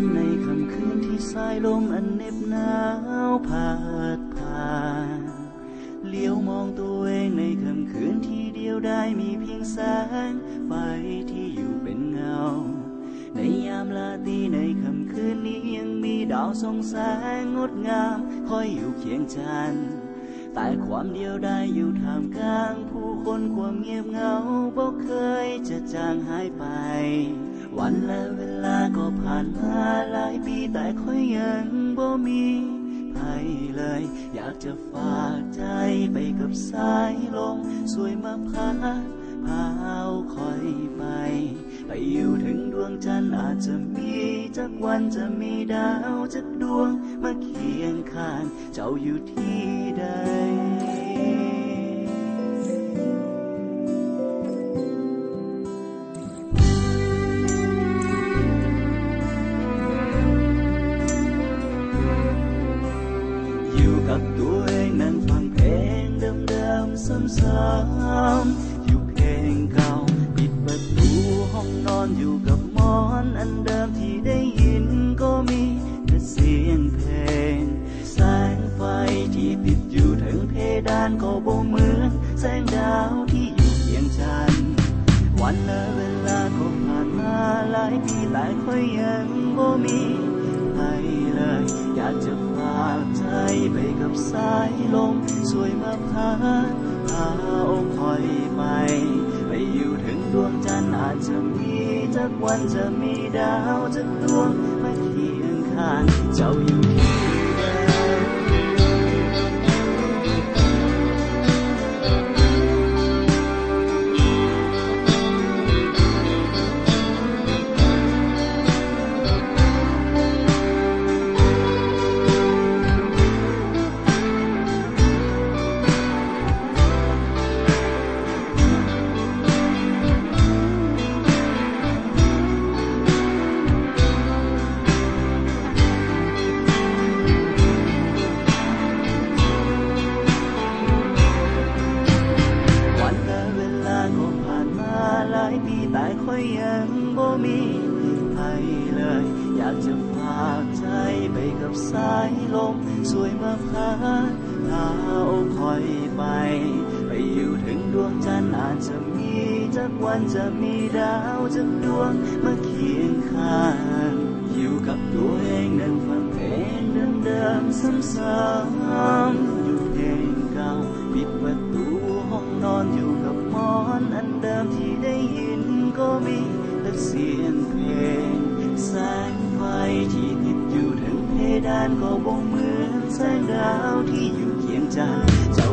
นในค่ำคืนที่สายลมอันเหน็บหนาวพัดผ่านเลี้ยวมองตัวเองในค่ำคืนที่เดียวได้มีเพียงแสงไฟที่อยู่เป็นเงาในยามราตรีในค่ำคืนนี้ยังมีดาวส่องแสงงดงามคอยอยู่เคียงฉันแต่ความเดียวดายอยู่ท่ามกลางผู้คนความเงียบเหงาบ่เคยจะจางหายไปวันและเวลาก็ผ่านมาหลายปีแต่ค่อยยังบ่มีภัยเลยอยากจะฝากใจไปกับสายลมสวยมาพาเอาคอยไปอยู่ถึงดวงจันทร์อาจจะมีจักวันจะมีดาวจักดวงมาเคียงข้างเจ้าอยู่ที่ใดอยู่กับตัวเองนั่งฟังเพลงเดิมๆซ้ำๆอยู่เพลงเก่าปิดประตูห้องนอนอยู่กับหมอนอันเดิมที่ได้ยินก็มีแต่เสียงเพลงแสงไฟที่ติดอยู่ถึงเพดานก็บ่เหมือนแสงดาวที่อยู่เคียงฉันวันและเวลาก็ผ่านมาหลายปีแต่ค่อยยังบ่มีใครเลยอยากจะฝากใจไปกับสายลมสวยมาพาเอาคอยไปอยู่ถึงดวงจันทร์อาจจะมีจักวันจะมีดาวจักดวงมาเคียงข้างเจ้าอยู่ที่ใดแต่ค่อยยังบ่มีใครเลยอยากจะฝากใจไปกับสายลมสวยมาพาเอาคอยไปอยู่ถึงดวงจันทร์อาจจะมีจักวันจะมีดาวจักดวงมาเคียงข้างอยู่กับตัวเองนั่งฟังเพลงเดิมๆซ้ำๆอยู่เพลงเก่าปิดประตูห้องนอนอยู่กับหมอนอันเดิมที่ได้ยินก็มีแต่เสียงเพลงแสงไฟที่ติดอยู่ถึงเพดานก็บ่เหมือนแสงดาวที่อยู่เคียงฉันเจ้า